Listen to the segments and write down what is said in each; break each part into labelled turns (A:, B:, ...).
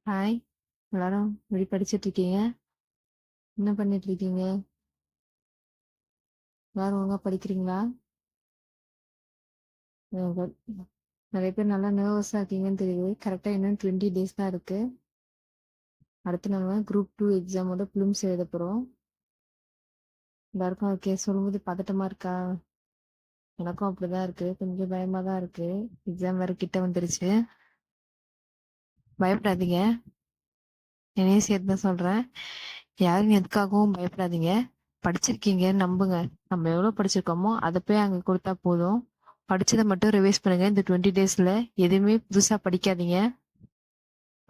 A: Hi! எல்லாரும் எப்படி படிச்சிட்டு இருக்கீங்க? என்ன பண்ணிட்டு இருக்கீங்க? எல்லாரும் ஒழுங்கா படிக்கிறீங்களா? குட். நிறைய பேர் நல்லா நர்வஸா இருக்கீங்கன்னு தெரியுது. கரெக்டா இன்னும் 20 டேஸ் தான் இருக்கு. அடுத்து நம்ம குரூப் 2 எக்ஸாமோட ப்ளிம்ஸ் எழுத போறோம். எல்லாருக்கும் ஓகே சொல்லும்போது பதட்டமா இருக்கா? எனக்கும் அப்படிதான் இருக்கு. கொஞ்சம் பயமா தான் இருக்கு. எக்ஸாம் வேற கிட்ட வந்துருச்சு. பயப்படாதீங்க. என்னையும் சேர்த்து தான் சொல்றேன். யாரும் எதுக்காகவும் பயப்படாதீங்க. படிச்சிருக்கீங்க நம்புங்க. நம்ம எவ்வளவு படிச்சிருக்கோமோ அதை போய் அங்க கொடுத்தா போதும். படிச்சதை மட்டும் ரிவைஸ் பண்ணுங்க. இந்த 20 டேஸ்ல எதுவுமே புதுசா படிக்காதீங்க.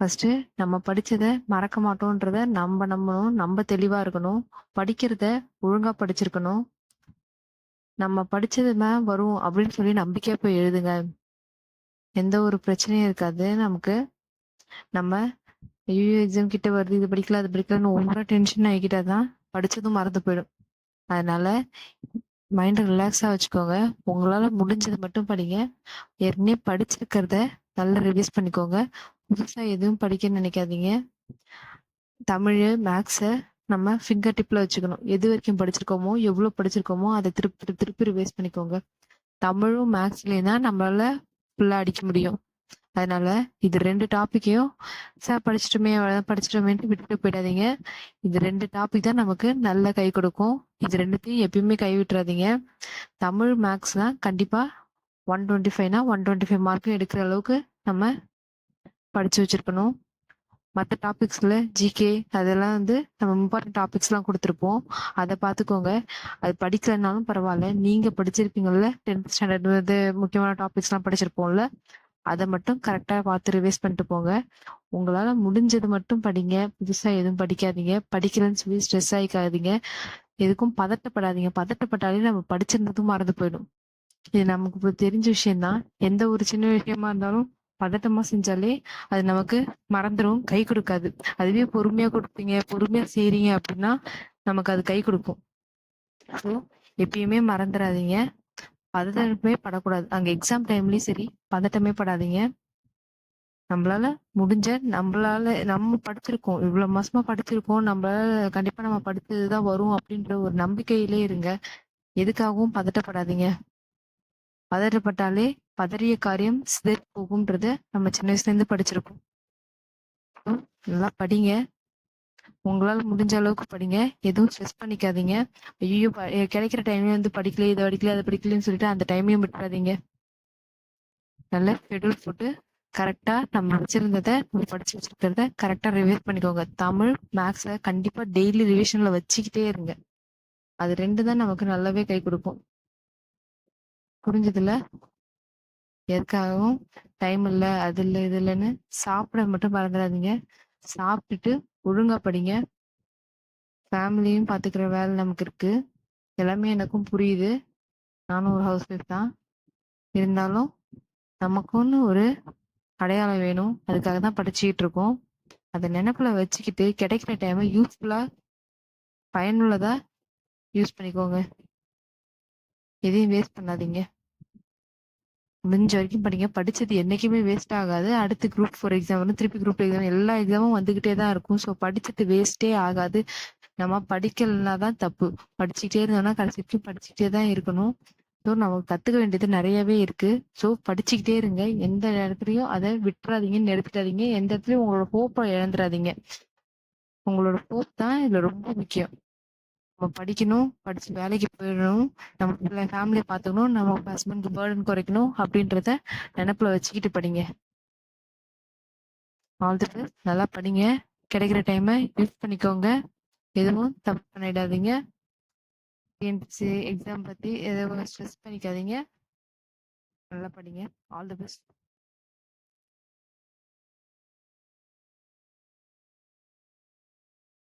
A: ஃபர்ஸ்ட் நம்ம படிச்சதை மறக்க மாட்டோம்ன்றத நம்ம நம்பணும். நம்ம தெளிவா இருக்கணும். படிக்கிறத ஒழுங்கா படிச்சிருக்கணும். நம்ம படிச்சது மேம் வரும் அப்படின்னு சொல்லி நம்பிக்கையா போய் எழுதுங்க. எந்த ஒரு பிரச்சனையும் இருக்காது நமக்கு. நம்ம ஐயோ எக்ஸாம் கிட்ட வருது, இது படிக்கல அது படிக்கலன்னு ஒவ்வொரு டென்ஷன் ஆகிக்கிட்டாதான் படிச்சதும் மறந்து போயிடும். அதனால மைண்டை ரிலாக்ஸா வச்சுக்கோங்க. உங்களால முடிஞ்சது மட்டும் படிங்க. ஏற்கனவே படிச்சிருக்கிறத நல்லா ரிவைஸ் பண்ணிக்கோங்க. புதுசா எதுவும் படிக்க நினைக்காதீங்க. தமிழ் மேக்ஸ நம்ம ஃபிங்கர் டிப்ல வச்சுக்கணும். எது வரைக்கும் படிச்சிருக்கோமோ எவ்வளவு படிச்சிருக்கோமோ அதை திருப்பி திருப்பி திருப்பி ரிவைஸ் பண்ணிக்கோங்க. தமிழும் மேக்ஸ்லயும் தான் நம்மளால ஃபுல்லா அடிக்க முடியும். அதனால இது 2 டாபிக்கையும் சார் படிச்சிட்டோமேன்ட்டு விட்டுட்டு போயிடாதீங்க. இது 2 டாபிக் தான் நமக்கு நல்ல கை கொடுக்கும். இது 2த்தையும் எப்பயுமே கை விட்டுறாதீங்க. தமிழ் மேக்ஸ்னா கண்டிப்பா 125னா 125 மார்க்கும் எடுக்கிற அளவுக்கு நம்ம படிச்சு வச்சிருக்கணும். மற்ற டாபிக்ஸ்ல ஜிகே அதெல்லாம் நம்ம இம்பார்ட்டன்ட் டாபிக்ஸ் எல்லாம் கொடுத்துருப்போம். அதை பார்த்துக்கோங்க. அது படிக்கலனாலும் பரவாயில்ல. நீங்க படிச்சிருப்பீங்கல்ல 10th ஸ்டாண்டர்ட் முக்கியமான டாபிக்ஸ் எல்லாம் படிச்சிருப்போம்ல, அதை மட்டும் கரெக்டா பார்த்து ரிவைஸ் பண்ணிட்டு போங்க. உங்களால முடிஞ்சது மட்டும் படிங்க. புதுசா எதுவும் படிக்காதீங்க. படிக்கலன்னு சொல்லி ஸ்ட்ரெஸ் ஆகிக்காதீங்க. எதுக்கும் பதட்டப்படாதீங்க. பதட்டப்பட்டாலே நம்ம படிச்சிருந்ததும் மறந்து போயிடும். இது நமக்கு இப்போ தெரிஞ்ச விஷயம்தான். எந்த ஒரு சின்ன விஷயமா இருந்தாலும் பதட்டமா செஞ்சாலே அது நமக்கு மறந்துடும், கை கொடுக்காது. அதுவே பொறுமையா கொடுப்பீங்க, பொறுமையா செய்றீங்க அப்படின்னா நமக்கு அது கை கொடுக்கும். ஸோ எப்பயுமே மறந்துடாதீங்க. பதட்டமே படக்கூடாது. அங்க எக்ஸாம் டைம்லயும் சரி பதட்டமே படாதீங்க. நம்ம படிச்சிருக்கோம், இவ்வளவு மாசமா படிச்சிருக்கோம், கண்டிப்பா நம்ம படிச்சதுதான் வரும் அப்படின்ற ஒரு நம்பிக்கையிலே இருங்க. எதுக்காகவும் பதட்டப்படாதீங்க. பதட்டப்பட்டாலே பதறிய காரியம் சிதறி போகும்ன்றத நம்ம சின்ன வயசுல இருந்து படிச்சிருக்கோம். நல்லா படிங்க. உங்களால முடிஞ்ச அளவுக்கு படிங்க. எதுவும் ஸ்ட்ரெஸ் பண்ணிக்காதீங்க. ஐயோ கிடைக்கிற டைமே படிக்கல, இதை படிக்கல அதை படிக்கலன்னு சொல்லிட்டு அந்த டைமையும் விட்டுறாதீங்க. நல்ல ஷெட்யூல் போட்டு கரெக்டா நம்ம வச்சிருந்ததை நம்ம படிச்சு வச்சிருக்கிறத கரெக்டா ரிவைஸ் பண்ணிக்கோங்க. தமிழ் மேக்ஸ கண்டிப்பா டெய்லி ரிவிஷன்ல வச்சுக்கிட்டே இருங்க. அது 2 தான் நமக்கு நல்லாவே கை கொடுக்கும். புரிஞ்சதுல? எதுக்காகவும் டைம் இல்ல அது இல்ல இது இல்லைன்னு சாப்பிட மட்டும் மறந்துடாதீங்க. சாப்பிட்டுட்டு ஒழுங்கா படிங்க. ஃபேமிலியும் பாத்துக்கிற வேலை நமக்கு இருக்கு. எல்லாமே எனக்கும் புரியுது. நானும் ஒரு ஹவுஸ் ஒய்ஃப் தான். இருந்தாலும் நமக்குன்னு ஒரு அடையாளம் வேணும். அதுக்காக தான் படிச்சுக்கிட்டு இருக்கோம். அதை நினைப்புல வச்சுக்கிட்டு கிடைக்கிற டைமை யூஸ்ஃபுல்லா பயனுள்ளதா யூஸ் பண்ணிக்கோங்க. எதையும் வேஸ்ட் பண்ணாதீங்க. முடிஞ்ச வரைக்கும் படிங்க. படிச்சது என்னைக்குமே வேஸ்ட் ஆகாது. அடுத்து குரூப் 4 எக்ஸாம் வரும், திருப்பி குரூப் எக்ஸாம், எல்லா எக்ஸாமும் வந்துகிட்டே தான் இருக்கும். ஸோ படிச்சது வேஸ்டே ஆகாது. நம்ம படிக்கலன்னா தான் தப்பு. படிச்சுக்கிட்டே இருந்தோம்னா கடைசி வரைக்கும் படிச்சுக்கிட்டே தான் இருக்கணும். ஸோ நமக்கு கத்துக்க வேண்டியது நிறையவே இருக்கு. ஸோ படிச்சுக்கிட்டே இருங்க. எந்த இடத்துலயும் அதை விட்டுறாதீங்க, நிறுத்திடாதீங்க. எந்த இடத்துலயும் உங்களோட ஹோப்பை இழந்துடாதீங்க. உங்களோட ஹோப் தான் இதுல ரொம்ப முக்கியம். நம்ம படிக்கணும், படிச்சு வேலைக்கு போயிடணும், நம்ம ஃபேமிலியை பார்த்துக்கணும், நம்ம ஹஸ்பண்ட்க்கு பேர்டன் குறைக்கணும் அப்படின்றத நினைப்புல வச்சுக்கிட்டு படிங்க. All the best. நல்லா படிங்க. கிடைக்கிற டைமை யூஸ் பண்ணிக்கோங்க. எதுவும் தப்பு பண்ணிடாதீங்க. டிஎன்பிஎஸ்சி எக்ஸாம் பத்தி எதுவும் ஸ்ட்ரெஸ் பண்ணிக்காதீங்க. நல்லா படிங்க. All the best.